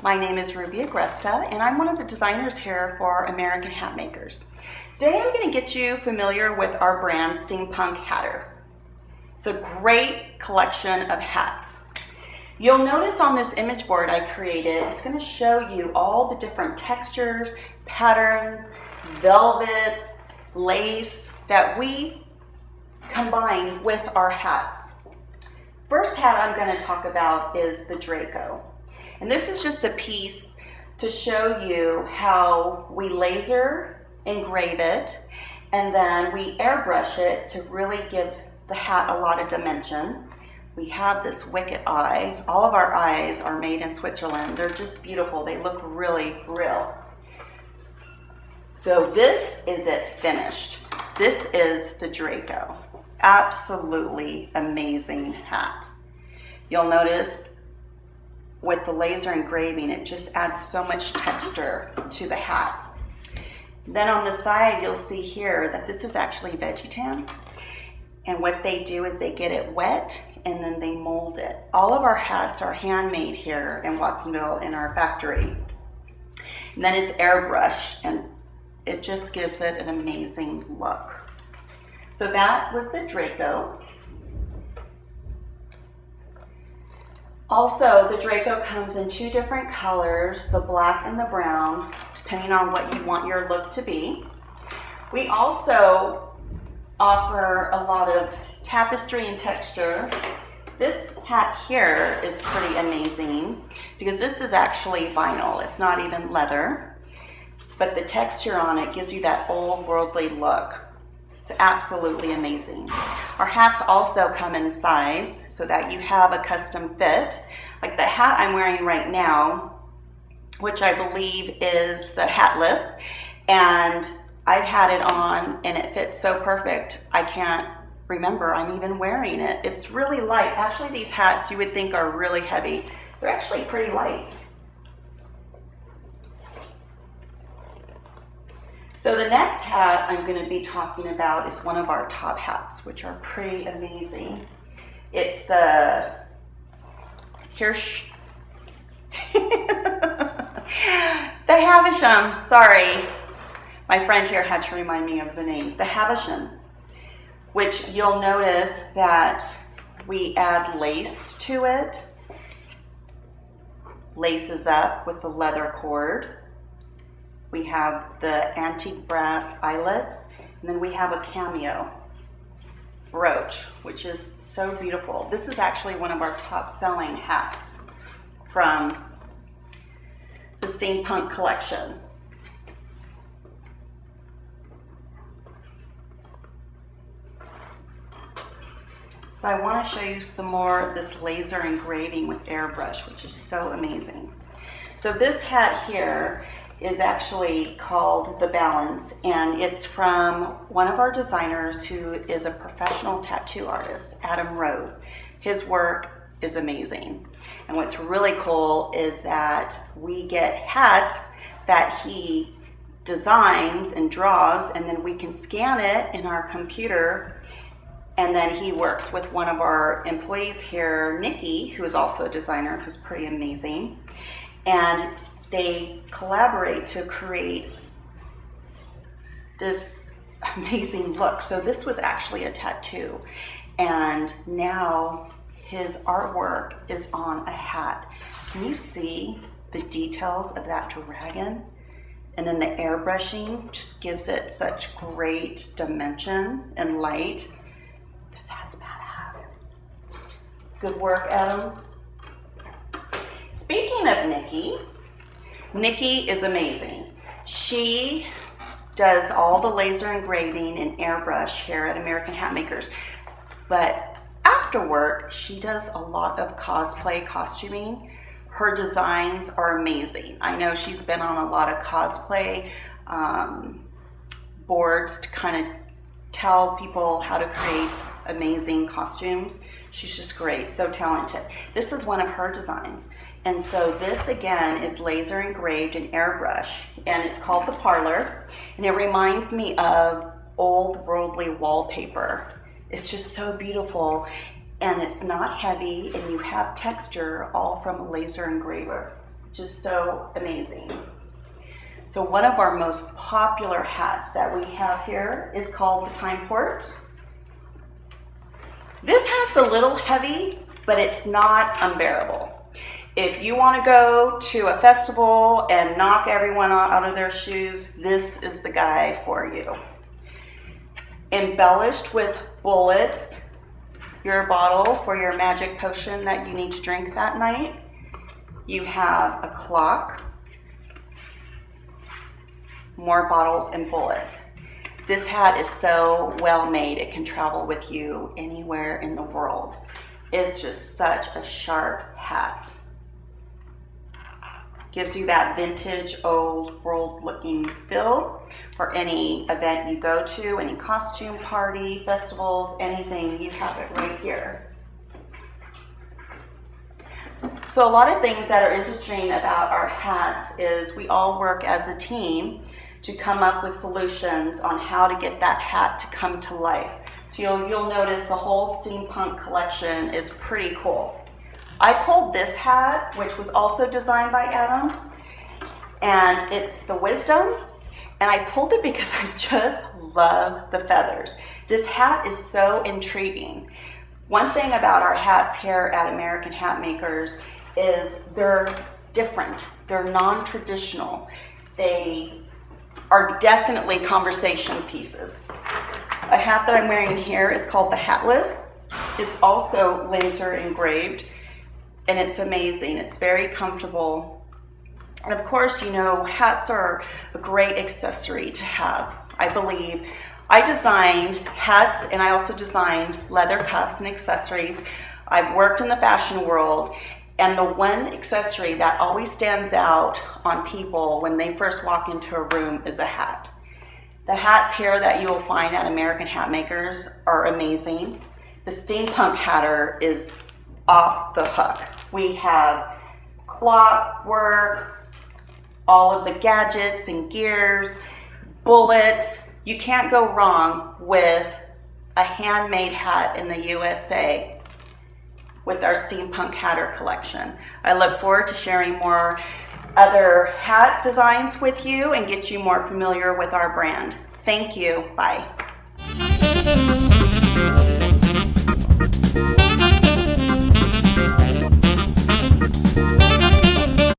My name is Ruby Agresta, and I'm one of the designers here for American Hat Makers. Today I'm going to get you familiar with our brand, Steampunk Hatter. It's a great collection of hats. You'll notice on this image board I created, it's going to show you all the different textures, patterns, velvets, lace that we combine with our hats. First hat I'm going to talk about is the Draco. And this is just a piece to show you how we laser engrave it and then we airbrush it to really give the hat a lot of dimension. We have this wicked eye. All of our eyes are made in Switzerland. They're just beautiful. They look really real. So this is it finished. This is the Draco. Absolutely amazing hat. You'll notice with the laser engraving, it just adds so much texture to the hat. Then on the side, you'll see here that this is actually veggie tan. And what they do is they get it wet and then they mold it. All of our hats are handmade here in Watsonville in our factory. And then it's airbrushed and it just gives it an amazing look. So that was the Draco. Also, the Draco comes in two different colors, the black and the brown, depending on what you want your look to be. We also offer a lot of tapestry and texture. This hat here is pretty amazing because this is actually vinyl. It's not even leather, but the texture on it gives you that old worldly look. It's absolutely amazing. Our hats also come in size so that you have a custom fit. Like the hat I'm wearing right now, which I believe is the hatless, and I've had it on and it fits so perfect, I can't remember I'm even wearing it. It's really light. Actually, these hats you would think are really heavy. They're actually pretty light. So the next hat I'm going to be talking about is one of our top hats, which are pretty amazing. It's the Hirsch, the Havisham, sorry. My friend here had to remind me of the name. The Havisham, which you'll notice that we add lace to it. Laces up with the leather cord. We have the antique brass eyelets, and then we have a cameo brooch, which is so beautiful. This is actually one of our top selling hats from the Steampunk collection. So I want to show you some more of this laser engraving with airbrush, which is so amazing. So this hat here is actually called the Balance, and it's from one of our designers who is a professional tattoo artist, Adam Rose. His work is amazing. And what's really cool is that we get hats that he designs and draws, and then we can scan it in our computer. And then he works with one of our employees here, Nikki, who is also a designer, who's pretty amazing. And they collaborate to create this amazing look. So this was actually a tattoo. And now his artwork is on a hat. Can you see the details of that dragon? And then the airbrushing just gives it such great dimension and light. This hat's badass. Good work, Adam. Speaking of Nikki, Nikki is amazing. She does all the laser engraving and airbrush here at American Hat Makers. But after work, she does a lot of cosplay costuming. Her designs are amazing. I know she's been on a lot of cosplay boards to kind of tell people how to create amazing costumes. She's just great, so talented. This is one of her designs. And so this again is laser engraved in airbrush, and it's called the Parlor, and it reminds me of old worldly wallpaper. It's just so beautiful, and it's not heavy, and you have texture all from a laser engraver. just so amazing. So one of our most popular hats that we have here is called the Time Port. This hat's a little heavy, but it's not unbearable. If you want to go to a festival and knock everyone out of their shoes, this is the guy for you. Embellished with bullets, your bottle for your magic potion that you need to drink that night. You have a clock, more bottles and bullets. This hat is so well made, it can travel with you anywhere in the world. It's just such a sharp hat. Gives you that vintage, old world looking feel for any event you go to, any costume party, festivals, anything, you have it right here. So a lot of things that are interesting about our hats is we all work as a team to come up with solutions on how to get that hat to come to life. So you'll notice the whole steampunk collection is pretty cool. I pulled this hat, which was also designed by Adam, and it's the Wisdom, and I pulled it because I just love the feathers. This hat is so intriguing. One thing about our hats here at American Hat Makers is they're different. They're non-traditional. They are definitely conversation pieces. A hat that I'm wearing here is called the Hatless. It's also laser engraved, and it's amazing. It's very comfortable. And of course, you know, hats are a great accessory to have. I believe I design hats, and I also design leather cuffs and accessories. I've worked in the fashion world, and the one accessory that always stands out on people when they first walk into a room is a hat. The hats here that you will find at American Hat Makers are amazing. The Steampunk Hatter is off the hook. We have clockwork, all of the gadgets and gears, bullets. You can't go wrong with a handmade hat in the USA with our Steampunk Hatter collection. I look forward to sharing more other hat designs with you and get you more familiar with our brand. Thank you. Bye.